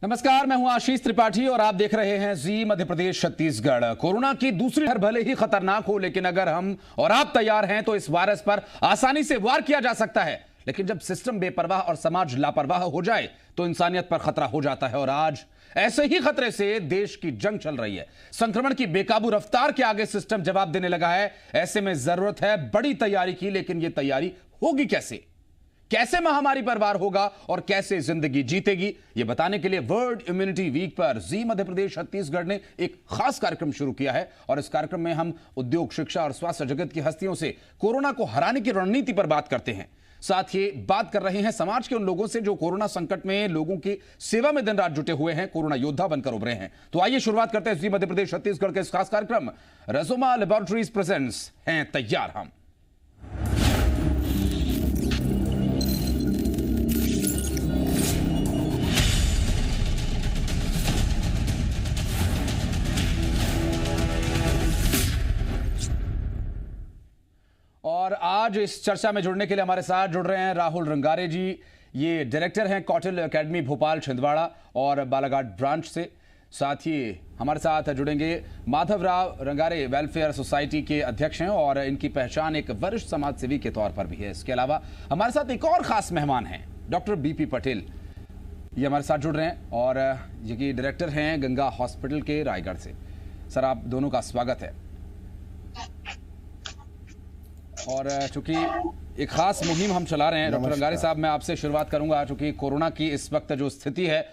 नमस्कार, मैं हूं आशीष त्रिपाठी और आप देख रहे हैं जी मध्य प्रदेश छत्तीसगढ़। कोरोना की दूसरी लहर भले ही खतरनाक हो, लेकिन अगर हम और आप तैयार हैं तो इस वायरस पर आसानी से वार किया जा सकता है। लेकिन जब सिस्टम बेपरवाह और समाज लापरवाह हो जाए तो इंसानियत पर खतरा हो जाता है। और आज ऐसे ही खतरे से देश की जंग चल रही है। संक्रमण की बेकाबू रफ्तार के आगे सिस्टम जवाब देने लगा है। ऐसे में जरूरत है बड़ी तैयारी की, लेकिन यह तैयारी होगी कैसे? कैसे महामारी पर वार होगा और कैसे जिंदगी जीतेगी, ये बताने के लिए वर्ल्ड इम्यूनिटी वीक पर जी मध्य प्रदेश छत्तीसगढ़ ने एक खास कार्यक्रम शुरू किया है। और इस कार्यक्रम में हम उद्योग, शिक्षा और स्वास्थ्य जगत की हस्तियों से कोरोना को हराने की रणनीति पर बात करते हैं। साथ ही बात कर रहे हैं समाज के उन लोगों से जो कोरोना संकट में लोगों की सेवा में दिन रात जुटे हुए हैं, कोरोना योद्धा बनकर उभरे हैं। तो आइए शुरुआत करते हैं जी मध्य प्रदेश छत्तीसगढ़ के इस खास कार्यक्रम रजोमा लेबोरेटरीज प्रेजेंट्स हैं तैयार हम। और आज इस चर्चा में जुड़ने के लिए हमारे साथ जुड़ रहे हैं राहुल रंगारे जी। ये डायरेक्टर हैं कौटिल्य एकेडमी भोपाल छिंदवाड़ा और बालाघाट ब्रांच से। साथ ही हमारे साथ जुड़ेंगे माधवराव रंगारे वेलफेयर सोसाइटी के अध्यक्ष हैं और इनकी पहचान एक वरिष्ठ समाज सेवी के तौर पर भी है। इसके अलावा हमारे साथ एक और खास मेहमान हैं, डॉक्टर बीपी पटेल। ये हमारे साथ जुड़ रहे हैं और ये डायरेक्टर हैं गंगा हॉस्पिटल के रायगढ़ से। सर, आप दोनों का स्वागत है। और चूंकि एक खास मुहिम हम चला रहे हैं, डॉक्टर रंगारे साहब, मैं आपसे शुरुआत करूंगा। चूंकि कोरोना की इस वक्त जो स्थिति है,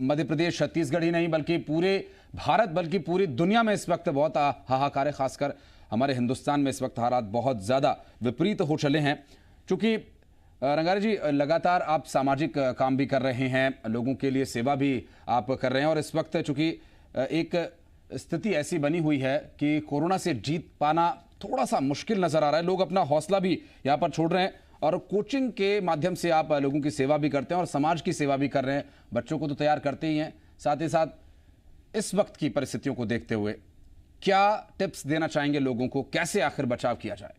मध्य प्रदेश छत्तीसगढ़ ही नहीं बल्कि पूरे भारत बल्कि पूरी दुनिया में इस वक्त बहुत हाहाकार है। खासकर हमारे हिंदुस्तान में इस वक्त हालात बहुत ज़्यादा विपरीत हो चले हैं। चूंकि रंगारे जी, लगातार आप सामाजिक काम भी कर रहे हैं, लोगों के लिए सेवा भी आप कर रहे हैं, और इस वक्त चूंकि एक स्थिति ऐसी बनी हुई है कि कोरोना से जीत पाना थोड़ा सा मुश्किल नजर आ रहा है। लोग अपना हौसला भी यहाँ पर छोड़ रहे हैं और कोचिंग के माध्यम से आप लोगों की सेवा भी करते हैं और समाज की सेवा भी कर रहे हैं। बच्चों को तो तैयार करते ही हैं, साथ ही साथ इस वक्त की परिस्थितियों को देखते हुए क्या टिप्स देना चाहेंगे लोगों को, कैसे आखिर बचाव किया जाए?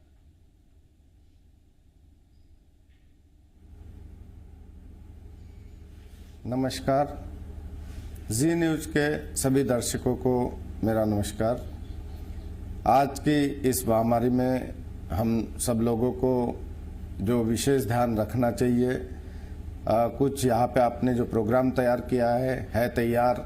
नमस्कार, जी न्यूज के सभी दर्शकों को मेरा नमस्कार। आज की इस महामारी में हम सब लोगों को जो विशेष ध्यान रखना चाहिए, कुछ यहाँ पे आपने जो प्रोग्राम तैयार किया है तैयार।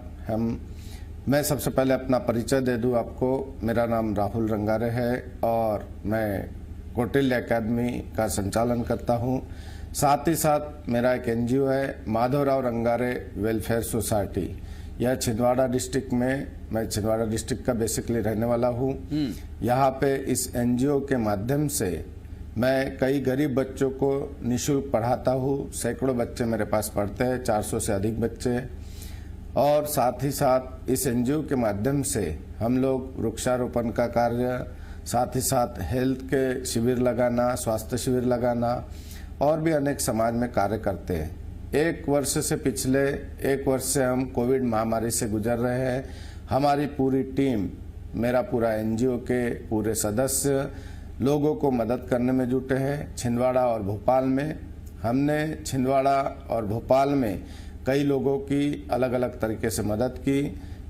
मैं सबसे पहले अपना परिचय दे दूँ आपको। मेरा नाम राहुल रंगारे है और मैं कौटिल्य एकेडमी का संचालन करता हूँ। साथ ही साथ मेरा एक एनजीओ है माधवराव रंगारे वेलफेयर सोसाइटी। यह छिंदवाड़ा डिस्ट्रिक्ट में, मैं छिंदवाड़ा डिस्ट्रिक्ट का बेसिकली रहने वाला हूँ। यहाँ पे इस एनजीओ के माध्यम से मैं कई गरीब बच्चों को निःशुल्क पढ़ाता हूँ। सैकड़ों बच्चे मेरे पास पढ़ते हैं, 400 से अधिक बच्चे। और साथ ही साथ इस एनजीओ के माध्यम से हम लोग वृक्षारोपण का कार्य, साथ ही साथ हेल्थ के शिविर लगाना, स्वास्थ्य शिविर लगाना और भी अनेक समाज में कार्य करते हैं। पिछले एक वर्ष से हम कोविड महामारी से गुजर रहे हैं। हमारी पूरी टीम, मेरा पूरा एनजीओ के पूरे सदस्य लोगों को मदद करने में जुटे हैं। छिंदवाड़ा और भोपाल में हमने छिंदवाड़ा और भोपाल में कई लोगों की अलग अलग तरीके से मदद की।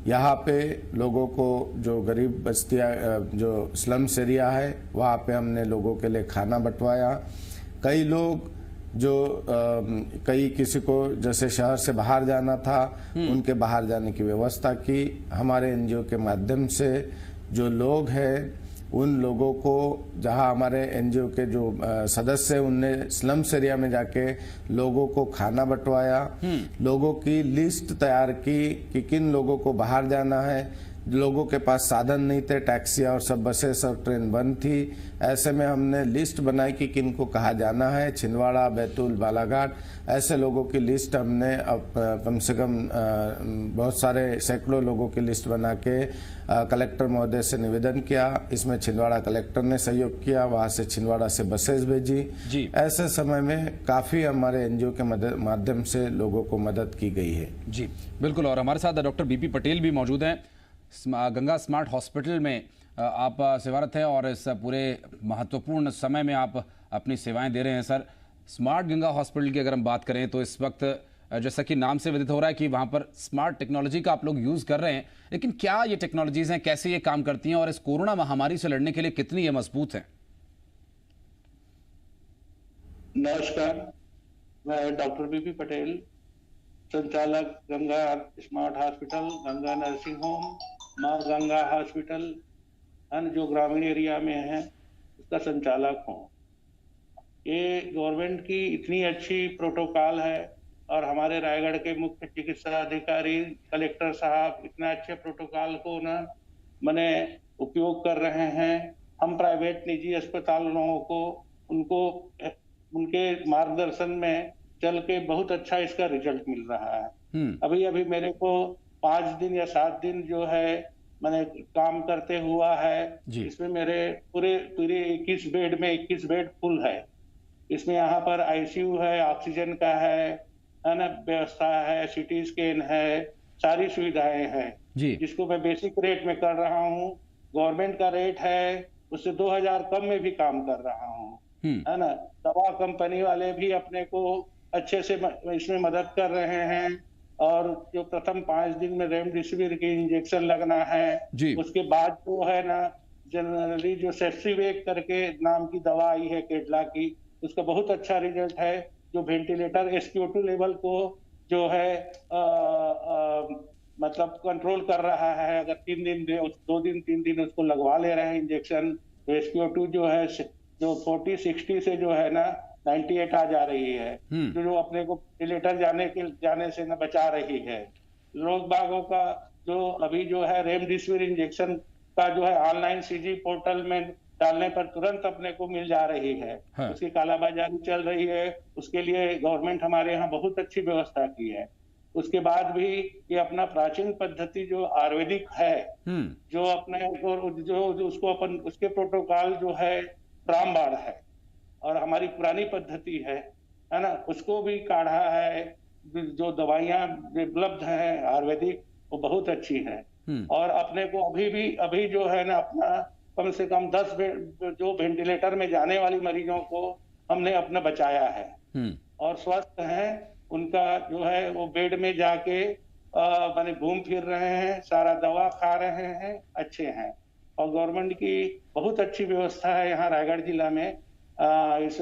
यहाँ पे लोगों को, जो गरीब बस्तियाँ, जो स्लम्स एरिया है, वहाँ पे हमने लोगों के लिए खाना बंटवाया। कई लोग जो किसी को जैसे शहर से बाहर जाना था, उनके बाहर जाने की व्यवस्था की। हमारे एनजीओ के माध्यम से जो लोग हैं उन लोगों को, जहां हमारे एनजीओ के जो सदस्य हैं, उनने स्लम्स एरिया में जाके लोगों को खाना बंटवाया। लोगों की लिस्ट तैयार की कि किन लोगों को बाहर जाना है। लोगों के पास साधन नहीं थे, टैक्सियाँ और सब बसें, सब ट्रेन बंद थी। ऐसे में हमने लिस्ट बनाई कि किनको कहाँ जाना है। छिंदवाड़ा, बैतूल, बालाघाट, ऐसे लोगों की लिस्ट हमने अब कम से कम बहुत सारे सैकड़ों लोगों की लिस्ट बना के कलेक्टर महोदय से निवेदन किया। इसमें छिंदवाड़ा कलेक्टर ने सहयोग किया, वहाँ से छिंदवाड़ा से बसेस भेजी। ऐसे समय में काफ़ी हमारे एनजीओ के माध्यम से लोगों को मदद की गई है। जी बिल्कुल। और हमारे साथ डॉक्टर बीपी पटेल भी मौजूद हैं। गंगा स्मार्ट हॉस्पिटल में आप सेवारत हैं और इस पूरे महत्वपूर्ण समय में आप अपनी सेवाएं दे रहे हैं। सर, स्मार्ट गंगा हॉस्पिटल की अगर हम बात करें तो इस वक्त जैसा कि नाम से विदित हो रहा है कि वहां पर स्मार्ट टेक्नोलॉजी का आप लोग यूज कर रहे हैं, लेकिन क्या ये टेक्नोलॉजीज हैं, कैसे ये काम करती हैं और इस कोरोना महामारी से लड़ने के लिए कितनी ये मजबूत हैं? नमस्कार, मैं डॉक्टर बीपी पटेल, संचालक Ganga smart hospital, Ganga nursing home, माँ गंगा हॉस्पिटल जो ग्रामीण एरिया में है, उसका संचालक हूँ। ये गवर्नमेंट की इतनी अच्छी प्रोटोकॉल है और हमारे रायगढ़ के मुख्य चिकित्सा अधिकारी कलेक्टर साहब इतना अच्छे प्रोटोकॉल को मैंने उपयोग कर रहे हैं। हम प्राइवेट निजी अस्पतालों को उनके मार्गदर्शन में चल के बहुत अच्छा इसका रिजल्ट मिल रहा है। अभी मेरे को 5 दिन या 7 दिन जो है मैंने काम करते हुआ है। इसमें मेरे पूरे 21 बेड में 21 बेड फुल है। इसमें यहाँ पर आईसीयू है, ऑक्सीजन का है ना, व्यवस्था है, सीटी स्कैन है, सारी सुविधाएं हैं, जिसको मैं बेसिक रेट में कर रहा हूँ। गवर्नमेंट का रेट है उससे 2000 कम में भी काम कर रहा हूँ, है ना। दवा कंपनी वाले भी अपने को अच्छे से इसमें मदद कर रहे हैं। और जो प्रथम 5 दिन में रेमडेसिविर की इंजेक्शन लगना है, उसके बाद जो है ना जनरली जो सेफ्सीवेक करके नाम की दवा आई है केटला की, उसका बहुत अच्छा रिजल्ट है। जो वेंटिलेटर SpO2 लेवल को जो है मतलब कंट्रोल कर रहा है। अगर 2 दिन 3 दिन उसको लगवा ले रहे हैं इंजेक्शन, तो SpO2 जो है जो 40-60 से जो है ना 98 आ जा रही है, जो अपने को वेंटिलेटर जाने से न बचा रही है। लोग बागों का जो अभी जो है रेमडेसिविर इंजेक्शन का जो है ऑनलाइन CG पोर्टल में डालने पर तुरंत अपने को मिल जा रही है। उसकी कालाबाजारी चल रही है, उसके लिए गवर्नमेंट हमारे यहाँ बहुत अच्छी व्यवस्था की है। उसके बाद भी ये अपना प्राचीन पद्धति जो आयुर्वेदिक है, जो अपने जो उसको अपन उसके प्रोटोकॉल जो है रामबाण है और हमारी पुरानी पद्धति है ना, उसको भी काढ़ा है। जो दवाइयां उपलब्ध हैं आयुर्वेदिक वो बहुत अच्छी है। और अपने को अभी जो है ना अपना कम से कम 10 जो वेंटिलेटर में जाने वाली मरीजों को हमने अपना बचाया है और स्वस्थ हैं। उनका जो है वो बेड में जाके माने घूम फिर रहे हैं, सारा दवा खा रहे हैं, अच्छे हैं। और गवर्नमेंट की बहुत अच्छी व्यवस्था है यहाँ रायगढ़ जिला में इस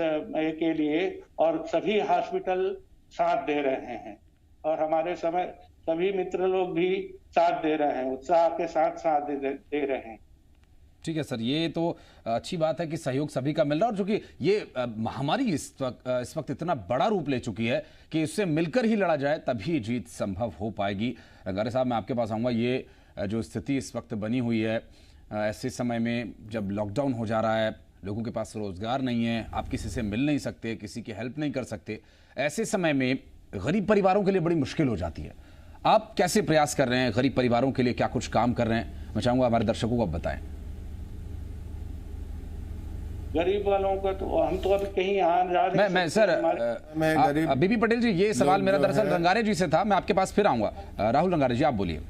के लिए, और सभी हॉस्पिटल साथ दे रहे हैं और हमारे सभी मित्र लोग भी साथ दे रहे हैं, उत्साह के साथ दे रहे हैं। ठीक है सर, ये तो अच्छी बात है कि सहयोग सभी का मिल रहा है। और चूंकि ये महामारी इस वक्त इतना बड़ा रूप ले चुकी है कि इससे मिलकर ही लड़ा जाए तभी जीत संभव हो पाएगी। रंगारे साहब, मैं आपके पास आऊँगा। ये जो स्थिति इस वक्त बनी हुई है, ऐसे समय में जब लॉकडाउन हो जा रहा है, लोगों के पास रोजगार नहीं है, आप किसी से मिल नहीं सकते, किसी की हेल्प नहीं कर सकते, ऐसे समय में गरीब परिवारों के लिए बड़ी मुश्किल हो जाती है। आप कैसे प्रयास कर रहे हैं गरीब परिवारों के लिए, क्या कुछ काम कर रहे हैं? मैं चाहूँगा हमारे दर्शकों को आप बताएं। गरीब वालों का तो हम तो अभी कहीं मैं सर बीपी पटेल जी, ये सवाल मेरा दरअसल रंगारे जी से था। मैं आपके पास फिर आऊंगा। राहुल रंगारे जी, आप बोलिए।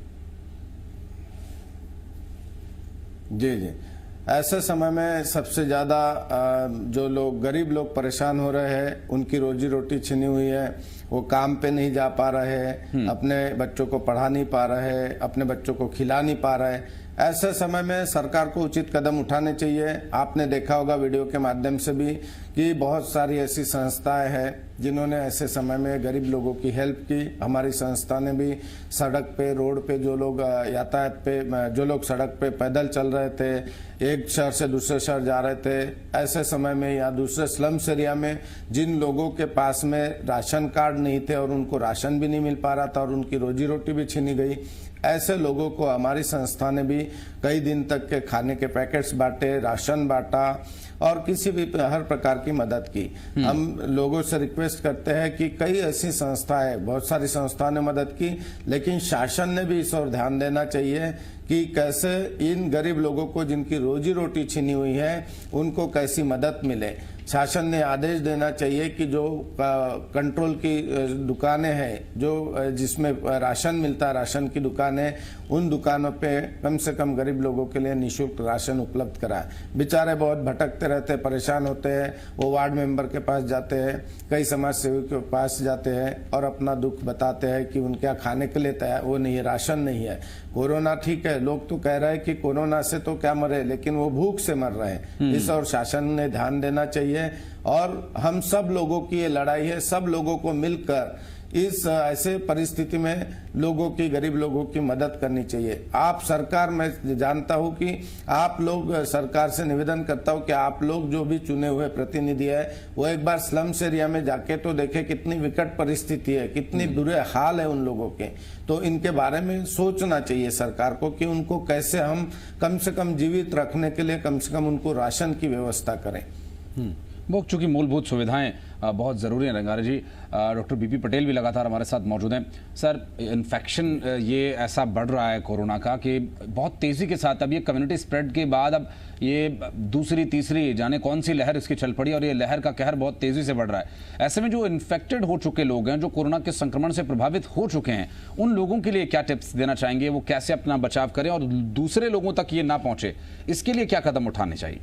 जी, ऐसे समय में सबसे ज्यादा जो लोग गरीब लोग परेशान हो रहे हैं, उनकी रोजी रोटी छिनी हुई है, वो काम पे नहीं जा पा रहे हैं, अपने बच्चों को पढ़ा नहीं पा रहे हैं, अपने बच्चों को खिला नहीं पा रहे हैं। ऐसे समय में सरकार को उचित कदम उठाने चाहिए। आपने देखा होगा वीडियो के माध्यम से भी कि बहुत सारी ऐसी संस्थाएं हैं जिन्होंने ऐसे समय में गरीब लोगों की हेल्प की। हमारी संस्था ने भी सड़क पे, रोड पे जो लोग यातायात पे, जो लोग सड़क पे पैदल चल रहे थे, एक शहर से दूसरे शहर जा रहे थे, ऐसे समय में या दूसरे स्लम्स एरिया में जिन लोगों के पास में राशन कार्ड नहीं थे और उनको राशन भी नहीं मिल पा रहा था और उनकी रोजी रोटी भी छीनी गई, ऐसे लोगों को हमारी संस्था ने भी कई दिन तक के खाने के पैकेट्स बांटे, राशन बांटा और किसी भी हर प्रकार की मदद की। हम लोगों से रिक्वेस्ट करते हैं कि कई ऐसी संस्थाएं, बहुत सारी संस्थाओं ने मदद की, लेकिन शासन ने भी इस ओर ध्यान देना चाहिए कि कैसे इन गरीब लोगों को जिनकी रोजी रोटी छीनी हुई है उनको कैसी मदद मिले। शासन ने आदेश देना चाहिए कि जो कंट्रोल की दुकानें हैं, जो जिसमें राशन मिलता है, राशन की दुकानें, उन दुकानों पे कम से कम गरीब लोगों के लिए निःशुल्क राशन उपलब्ध कराएं। बेचारे बहुत भटकते रहते हैं, परेशान होते हैं, वो वार्ड मेंबर के पास जाते हैं, कई समाज सेवी के पास जाते हैं और अपना दुख बताते हैं कि उनके यहाँ खाने के लिए तैयार वो नहीं है, राशन नहीं है। कोरोना ठीक है, लोग तो कह रहे हैं कि कोरोना से तो क्या मरे, लेकिन वो भूख से मर रहे हैं। इस और शासन ने ध्यान देना चाहिए और हम सब लोगों की ये लड़ाई है, सब लोगों को मिलकर इस ऐसे परिस्थिति में लोगों की, गरीब लोगों की मदद करनी चाहिए। आप सरकार, मैं जानता हूं कि आप लोग, सरकार से निवेदन करता हूं कि आप लोग जो भी चुने हुए प्रतिनिधि है वो एक बार स्लम्स एरिया में जाके तो देखे कितनी विकट परिस्थिति है, कितनी बुरे हाल है उन लोगों के। तो इनके बारे में सोचना चाहिए सरकार को कि उनको कैसे हम कम से कम जीवित रखने के लिए कम से कम उनको राशन की व्यवस्था करें। वो चूंकि मूलभूत सुविधाएं बहुत ज़रूरी हैं। रंगारे जी, डॉक्टर बीपी पटेल भी लगातार हमारे साथ मौजूद हैं। सर, इन्फेक्शन ये ऐसा बढ़ रहा है कोरोना का कि बहुत तेज़ी के साथ अब ये कम्युनिटी स्प्रेड के बाद अब ये दूसरी तीसरी जाने कौन सी लहर इसकी चल पड़ी और ये लहर का कहर बहुत तेज़ी से बढ़ रहा है। ऐसे में जो इन्फेक्टेड हो चुके लोग हैं, जो कोरोना के संक्रमण से प्रभावित हो चुके हैं, उन लोगों के लिए क्या टिप्स देना चाहेंगे? वो कैसे अपना बचाव करें और दूसरे लोगों तक ये ना पहुँचे, इसके लिए क्या कदम उठाने चाहिए?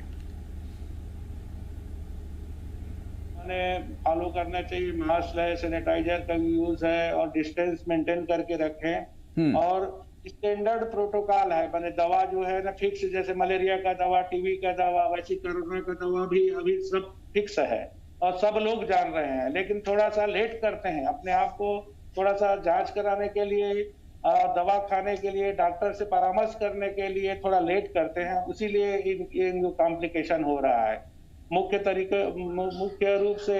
फॉलो करना चाहिए, मास्क है, सैनिटाइजर का यूज है और डिस्टेंस मेंटेन करके रखें। और स्टैंडर्ड प्रोटोकॉल है, माने दवा जो है ना फिक्स, जैसे मलेरिया का दवा, टीबी का दवा, वैसी कोरोना का दवा भी अभी सब फिक्स है और सब लोग जान रहे हैं, लेकिन थोड़ा सा लेट करते हैं। अपने आप को थोड़ा सा जांच कराने के लिए, दवा खाने के लिए, डॉक्टर से परामर्श करने के लिए थोड़ा लेट करते हैं, इसीलिए इन कॉम्प्लिकेशन हो रहा है। मुख्य रूप से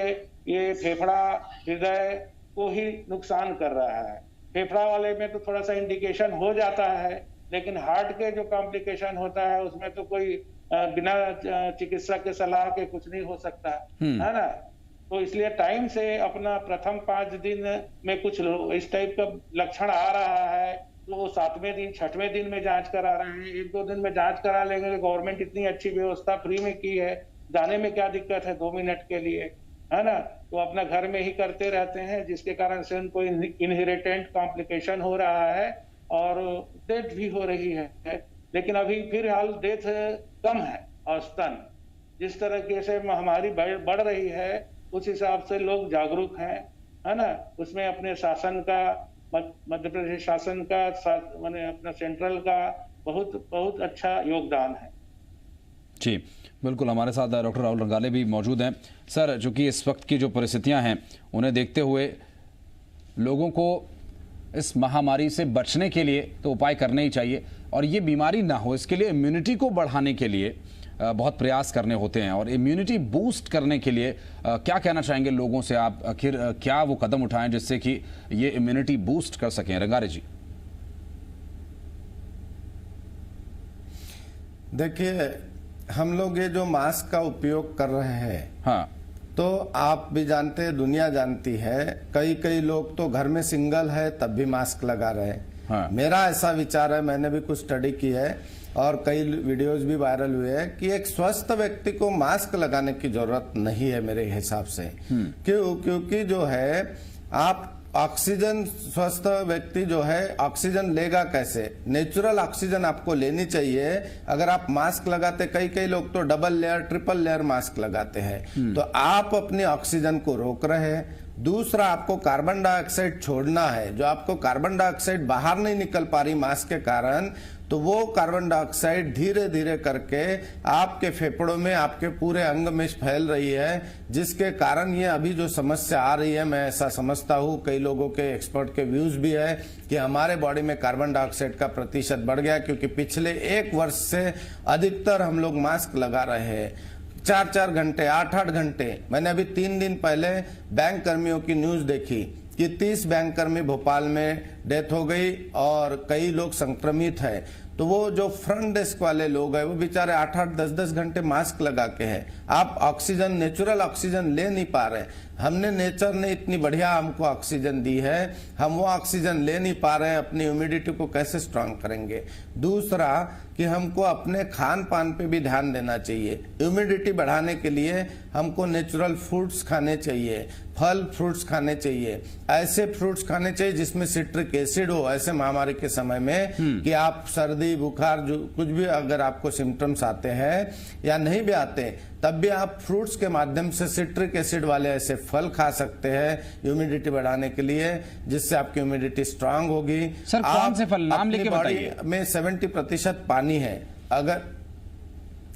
ये फेफड़ा, हृदय को ही नुकसान कर रहा है। फेफड़ा वाले में तो थोड़ा सा इंडिकेशन हो जाता है, लेकिन हार्ट के जो कॉम्प्लिकेशन होता है उसमें तो कोई बिना चिकित्सक के सलाह के कुछ नहीं हो सकता है ना। तो इसलिए टाइम से अपना प्रथम 5 दिन में कुछ इस टाइप का लक्षण आ रहा है तो वो 7वें दिन 6वें दिन में जांच करा रहे हैं। 1-2 दिन में जांच करा लेंगे। गवर्नमेंट इतनी अच्छी व्यवस्था फ्री में की है, जाने में क्या दिक्कत है 2 मिनट के लिए, है ना। तो अपना घर में ही करते रहते हैं, जिसके कारण से उनको इनहेरिटेंट कॉम्प्लिकेशन हो रहा है और डेथ भी हो रही है। लेकिन अभी फिलहाल डेथ कम है औसतन। जिस तरीके से महामारी बढ़ रही है उस हिसाब से लोग जागरूक हैं, है ना। उसमें अपने शासन का, मध्य प्रदेश शासन का, माने अपना सेंट्रल का बहुत अच्छा योगदान है। जी बिल्कुल, हमारे साथ डॉक्टर राहुल रंगाले भी मौजूद हैं। सर, चूँकि इस वक्त की जो परिस्थितियां हैं उन्हें देखते हुए लोगों को इस महामारी से बचने के लिए तो उपाय करने ही चाहिए और ये बीमारी ना हो इसके लिए इम्यूनिटी को बढ़ाने के लिए बहुत प्रयास करने होते हैं। और इम्यूनिटी बूस्ट करने के लिए क्या कहना चाहेंगे लोगों से आप? आखिर क्या वो कदम उठाएं जिससे कि ये इम्यूनिटी बूस्ट कर सकें? रंगारे जी। देखिए, हम लोग ये जो मास्क का उपयोग कर रहे हैं, हाँ, तो आप भी जानते हैं, दुनिया जानती है, कई लोग तो घर में सिंगल है तब भी मास्क लगा रहे हैं। हाँ। मेरा ऐसा विचार है, मैंने भी कुछ स्टडी की है और कई वीडियोस भी वायरल हुए हैं कि एक स्वस्थ व्यक्ति को मास्क लगाने की जरूरत नहीं है मेरे हिसाब से। क्योंकि जो है आप ऑक्सीजन, स्वस्थ व्यक्ति जो है ऑक्सीजन लेगा कैसे? नेचुरल ऑक्सीजन आपको लेनी चाहिए। अगर आप मास्क लगाते, कई लोग तो double layer, triple layer mask लगाते हैं, तो आप अपनी ऑक्सीजन को रोक रहे हैं। दूसरा, आपको कार्बन डाइऑक्साइड छोड़ना है। जो आपको कार्बन डाइऑक्साइड बाहर नहीं निकल पा रही मास्क के कारण, तो वो कार्बन डाइऑक्साइड धीरे धीरे करके आपके फेफड़ों में, आपके पूरे अंग में फैल रही है, जिसके कारण ये अभी जो समस्या आ रही है, मैं ऐसा समझता हूँ, कई लोगों के, एक्सपर्ट के व्यूज भी है कि हमारे बॉडी में कार्बन डाइऑक्साइड का प्रतिशत बढ़ गया, क्योंकि पिछले 1 वर्ष से अधिकतर हम लोग मास्क लगा रहे हैं। 4-4 घंटे, 8-8 घंटे। मैंने अभी 3 दिन पहले बैंक कर्मियों की न्यूज देखी कि 30 बैंक कर्मी भोपाल में डेथ हो गई और कई लोग संक्रमित है। तो वो जो फ्रंट डेस्क वाले लोग हैं वो बेचारे 8-8, 10-10 घंटे मास्क लगा के हैं। आप ऑक्सीजन, नेचुरल ऑक्सीजन ले नहीं पा रहे। हमने, नेचर ने इतनी बढ़िया हमको ऑक्सीजन दी है, हम वो ऑक्सीजन ले नहीं पा रहे हैं। अपनी ह्यूमिडिटी को कैसे स्ट्रांग करेंगे? दूसरा कि हमको अपने खान पान पे भी ध्यान देना चाहिए। ह्यूमिडिटी बढ़ाने के लिए हमको नेचुरल फ्रूट्स खाने चाहिए, फल फ्रूट्स खाने चाहिए, ऐसे फ्रूट्स खाने चाहिए जिसमें सिट्रिक एसिड हो, ऐसे महामारी के समय में कि आप सर्दी सर्दी बुखार जो कुछ भी अगर आपको सिम्टम्स आते हैं या नहीं भी आते, तब भी आप फ्रूट्स के माध्यम से सिट्रिक एसिड वाले ऐसे फल खा सकते हैं ह्यूमिडिटी बढ़ाने के लिए, जिससे आपकी ह्यूमिडिटी स्ट्रांग होगी। सर कौन से फल, नाम लेके बताइए। में 70% पानी है। अगर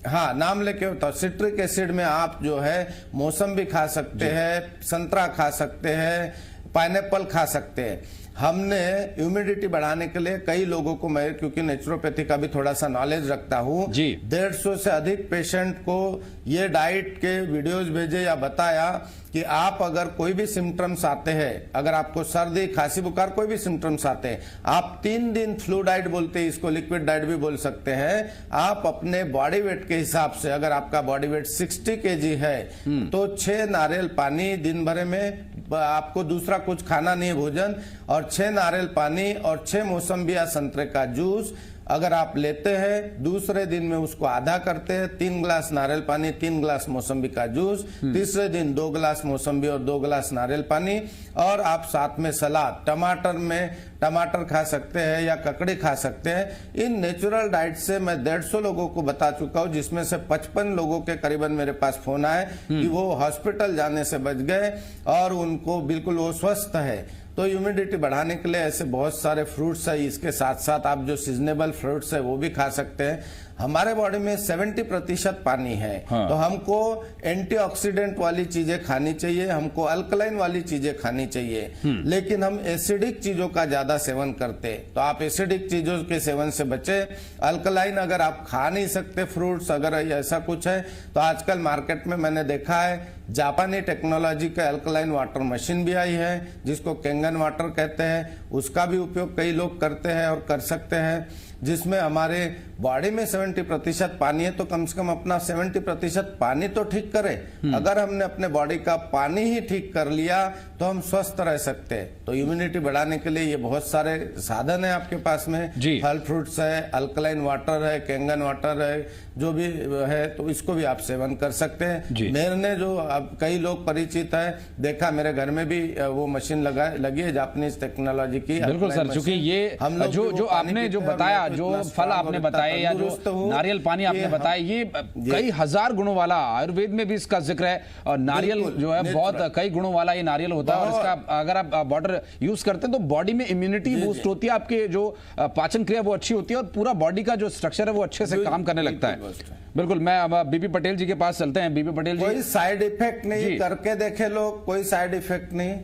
हाँ नाम लेके तो सिट्रिक एसिड में आप जो है मौसम्बी खा सकते हैं, संतरा खा सकते हैं, पाइनएप्पल खा सकते हैं। हमने ह्यूमिडिटी बढ़ाने के लिए कई लोगों को, मैं क्योंकि नेचुरोपैथी का भी थोड़ा सा नॉलेज रखता हूँ, 150 से अधिक पेशेंट को ये डाइट के वीडियोस भेजे या बताया कि आप अगर कोई भी सिम्टम्स आते हैं, अगर आपको सर्दी खांसी बुखार कोई भी सिम्टम्स आते हैं, आप 3 दिन फ्लू डाइट बोलते हैं, इसको लिक्विड डाइट भी बोल सकते हैं, आप अपने बॉडी वेट के हिसाब से, अगर आपका बॉडी वेट 60 kg है तो 6 नारियल पानी दिन भर में, आपको दूसरा कुछ खाना नहीं है भोजन, और 6 नारियल पानी और 6 मौसम्बी या संतरे का जूस अगर आप लेते हैं, दूसरे दिन में उसको आधा करते हैं, 3 गिलास नारियल पानी 3 गिलास मौसम्बी का जूस, तीसरे दिन 2 गिलास मौसम्बी और 2 गिलास नारियल पानी, और आप साथ में सलाद, टमाटर में टमाटर खा सकते हैं या ककड़ी खा सकते हैं। इन नेचुरल डाइट से मैं 150 लोगों को बता चुका हूं, जिसमें से 55 लोगों के करीबन मेरे पास फोन आए कि वो हॉस्पिटल जाने से बच गए और उनको बिल्कुल वो स्वस्थ है। तो ह्यूमिडिटी बढ़ाने के लिए ऐसे बहुत सारे फ्रूट्स है, इसके साथ साथ आप जो सीजनेबल फ्रूट्स है वो भी खा सकते हैं। हमारे बॉडी में 70% पानी है, तो हमको एंटीऑक्सीडेंट वाली चीजें खानी चाहिए, हमको अल्कलाइन वाली चीजें खानी चाहिए, लेकिन हम एसिडिक चीजों का ज्यादा सेवन करते, तो आप एसिडिक चीजों के सेवन से बचे। अल्कलाइन अगर आप खा नहीं सकते फ्रूट्स, अगर ऐसा कुछ है तो आजकल मार्केट में मैंने देखा है जापानी टेक्नोलॉजी का अल्कलाइन वाटर मशीन भी आई है, जिसको केंगन वाटर कहते हैं, उसका भी उपयोग कई लोग करते हैं और कर सकते हैं, जिसमें हमारे बॉडी में 70% पानी है, तो कम से कम अपना 70% पानी तो ठीक करें। अगर हमने अपने बॉडी का पानी ही ठीक कर लिया तो हम स्वस्थ रह सकते हैं। तो इम्यूनिटी बढ़ाने के लिए ये बहुत सारे साधन है आपके पास में, फल फ्रूट्स है, अल्कलाइन वाटर है, केंगन वाटर है, जो भी है, तो इसको भी आप सेवन कर सकते हैं। मेरे जो अब कई लोग परिचित है, देखा मेरे घर में भी वो मशीन लगी है जापानीज टेक्नोलॉजी की। बिल्कुल सर, क्योंकि ये हम लोग जो आपने जो बताया, जो फल आपने बताए या जो नारियल पानी आपने बताया, ये कई हजार गुणों वाला, आयुर्वेद में भी इसका जिक्र है, और नारियल जो है बहुत कई गुणों वाला ये नारियल होता है, और इसका अगर आप वाटर यूज करते हैं तो बॉडी में इम्यूनिटी बूस्ट होती है, आपके जो पाचन क्रिया वो अच्छी होती है, और पूरा बॉडी का जो स्ट्रक्चर है वो अच्छे से काम करने लगता है। बिल्कुल, मैं अब बीपी पटेल जी के पास चलते हैं। बीपी पटेल जी, कोई साइड इफेक्ट नहीं, करके देखे लोग, कोई साइड इफेक्ट नहीं।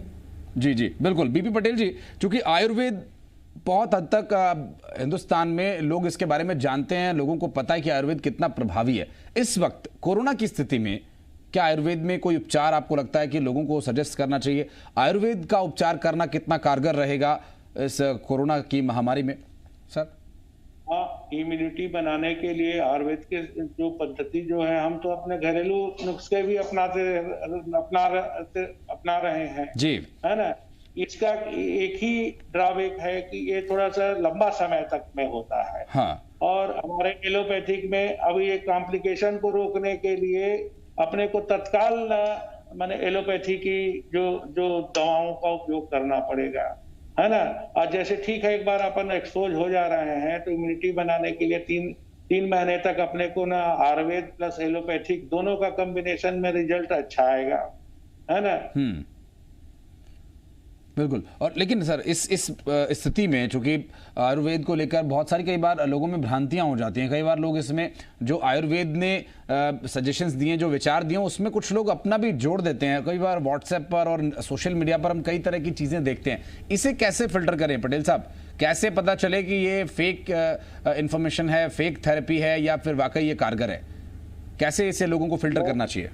जी बिल्कुल। बीपी पटेल जी, चूंकि आयुर्वेद बहुत हद तक हिंदुस्तान में लोग इसके बारे में जानते हैं, लोगों को पता है कि आयुर्वेद कितना प्रभावी है। इस वक्त कोरोना की स्थिति में क्या आयुर्वेद में कोई उपचार आपको लगता है कि लोगों को सजेस्ट करना चाहिए? आयुर्वेद का उपचार करना कितना कारगर रहेगा इस कोरोना की महामारी में सर? इम्यूनिटी बनाने के लिए आयुर्वेद के जो पद्धति जो है, हम तो अपने घरेलू नुस्खे भी अपना रहे हैं जी, है ना। इसका एक ही ड्रॉबैक है कि ये थोड़ा सा लंबा समय तक में होता है। और हमारे एलोपैथिक में अभी ये कॉम्प्लिकेशन को रोकने के लिए अपने को तत्काल माने एलोपैथी की जो दवाओं का उपयोग करना पड़ेगा, है ना। और जैसे ठीक है, एक बार अपन एक्सपोज हो जा रहे हैं तो इम्यूनिटी बनाने के लिए 3 महीने तक अपने को ना आयुर्वेद प्लस एलोपैथिक दोनों का कॉम्बिनेशन में रिजल्ट अच्छा आएगा, है ना। बिल्कुल। और लेकिन सर इस स्थिति में चूंकि आयुर्वेद को लेकर बहुत सारी कई बार लोगों में भ्रांतियां हो जाती हैं, कई बार लोग इसमें जो आयुर्वेद ने सजेशंस दिए, जो विचार दिए, उसमें कुछ लोग अपना भी जोड़ देते हैं। कई बार व्हाट्सएप पर और सोशल मीडिया पर हम कई तरह की चीजें देखते हैं, इसे कैसे फिल्टर करें पटेल साहब? कैसे पता चले कि ये फेक इंफॉर्मेशन है, फेक थेरेपी है, या फिर वाकई ये कारगर है? कैसे इसे लोगों को फिल्टर करना चाहिए?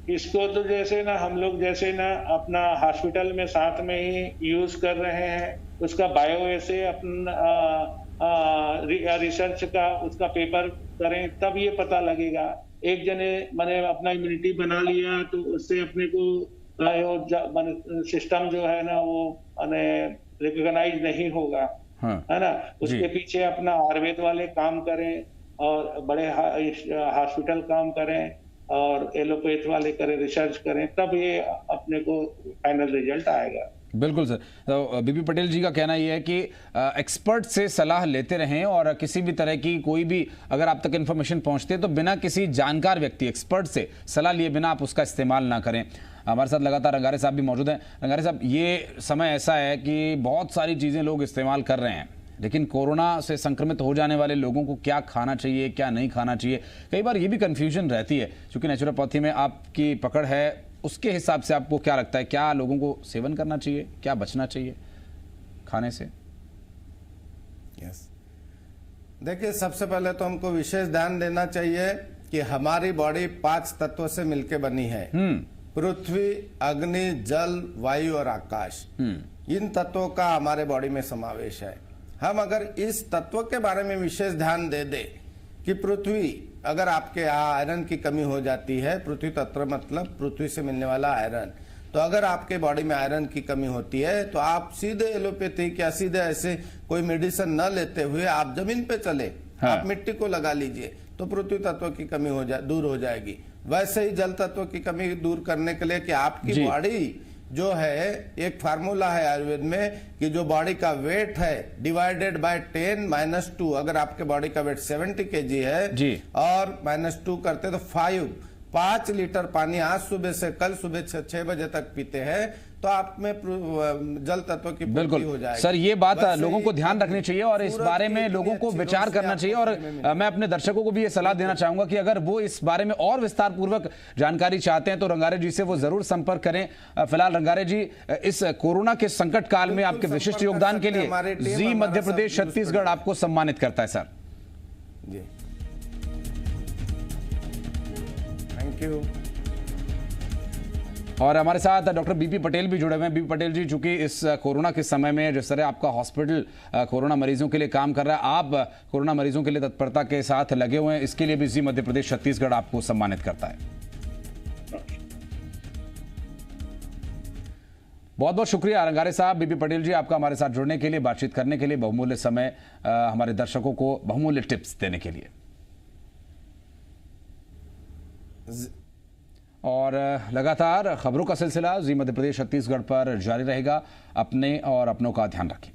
इसको तो जैसे ना हम लोग जैसे ना अपना हॉस्पिटल में साथ में ही यूज कर रहे हैं, उसका बायो ऐसे अपना रिसर्च का उसका पेपर करें, तब ये पता लगेगा। एक जने मैंने अपना इम्यूनिटी बना लिया तो उससे अपने को सिस्टम जो है ना वो रिकॉग्नाइज नहीं होगा, है ना। उसके पीछे अपना आयुर्वेद वाले काम करें और बड़े हॉस्पिटल काम करें और एलोपैथ वाले करें, रिसर्च करें, तब ये अपने को फाइनल रिजल्ट आएगा। बिल्कुल सर। तो बीपी पटेल जी का कहना यह है कि एक्सपर्ट से सलाह लेते रहें और किसी भी तरह की कोई भी अगर आप तक इन्फॉर्मेशन पहुंचते तो बिना किसी जानकार व्यक्ति एक्सपर्ट से सलाह लिए बिना आप उसका इस्तेमाल ना करें। हमारे साथ लगातार रंगारे साहब भी मौजूद हैं। रंगारे साहब, ये समय ऐसा है कि बहुत सारी चीज़ें लोग इस्तेमाल कर रहे हैं, लेकिन कोरोना से संक्रमित हो जाने वाले लोगों को क्या खाना चाहिए, क्या नहीं खाना चाहिए, कई बार ये भी कन्फ्यूजन रहती है। क्योंकि नेचुरोपैथी में आपकी पकड़ है, उसके हिसाब से आपको क्या लगता है, क्या लोगों को सेवन करना चाहिए, क्या बचना चाहिए खाने से? यस, देखिए, सबसे पहले तो हमको विशेष ध्यान देना चाहिए कि हमारी बॉडी 5 तत्वों से मिलकर बनी है। पृथ्वी, अग्नि, जल, वायु और आकाश। इन तत्वों का हमारे बॉडी में समावेश है। हम अगर इस तत्व के बारे में विशेष ध्यान दे दे कि पृथ्वी, अगर आपके यहाँ आयरन की कमी हो जाती है, पृथ्वी तत्व मतलब पृथ्वी से मिलने वाला आयरन, तो अगर आपके बॉडी में आयरन की कमी होती है तो आप सीधे एलोपैथिक या सीधे ऐसे कोई मेडिसिन न लेते हुए आप जमीन पे चले, आप मिट्टी को लगा लीजिए तो पृथ्वी तत्व की कमी दूर हो जाएगी। वैसे ही जल तत्व की कमी दूर करने के लिए कि आपकी बॉडी जो है, एक फार्मूला है आयुर्वेद में कि जो बॉडी का वेट है डिवाइडेड बाय 10 - 2, अगर आपके बॉडी का वेट 70 kg है और -2 करते तो 5 लीटर पानी आज सुबह से कल सुबह 6 बजे तक पीते हैं तो आप में जल तत्व की पूर्ति हो जाएगी। सर, ये बात लोगों को ध्यान रखनी चाहिए और इस बारे में लोगों को विचार करना चाहिए। और मैं अपने दर्शकों को भी ये सलाह देना चाहूंगा कि अगर वो इस बारे में और विस्तार पूर्वक जानकारी चाहते हैं तो रंगारे जी से वो जरूर संपर्क करें। फिलहाल रंगारे जी, इस कोरोना के संकट काल में आपके विशिष्ट योगदान के लिए जी मध्य प्रदेश छत्तीसगढ़ आपको सम्मानित करता है सर। Ji, thank you. और हमारे साथ डॉक्टर बीपी पटेल भी जुड़े हुए हैं। बीपी पटेल जी, चूंकि इस कोरोना के समय में जिस तरह आपका हॉस्पिटल कोरोना मरीजों के लिए काम कर रहा है, आप कोरोना मरीजों के लिए तत्परता के साथ लगे हुए हैं, इसके लिए भी जी मध्य प्रदेश छत्तीसगढ़ आपको सम्मानित करता है। बहुत बहुत शुक्रिया रंगारे साहब, बीपी पटेल जी, आपका हमारे साथ जुड़ने के लिए, बातचीत करने के लिए, बहुमूल्य समय हमारे दर्शकों को बहुमूल्य टिप्स देने के लिए। और लगातार खबरों का सिलसिला जी मध्य प्रदेश छत्तीसगढ़ पर जारी रहेगा। अपने और अपनों का ध्यान रखें।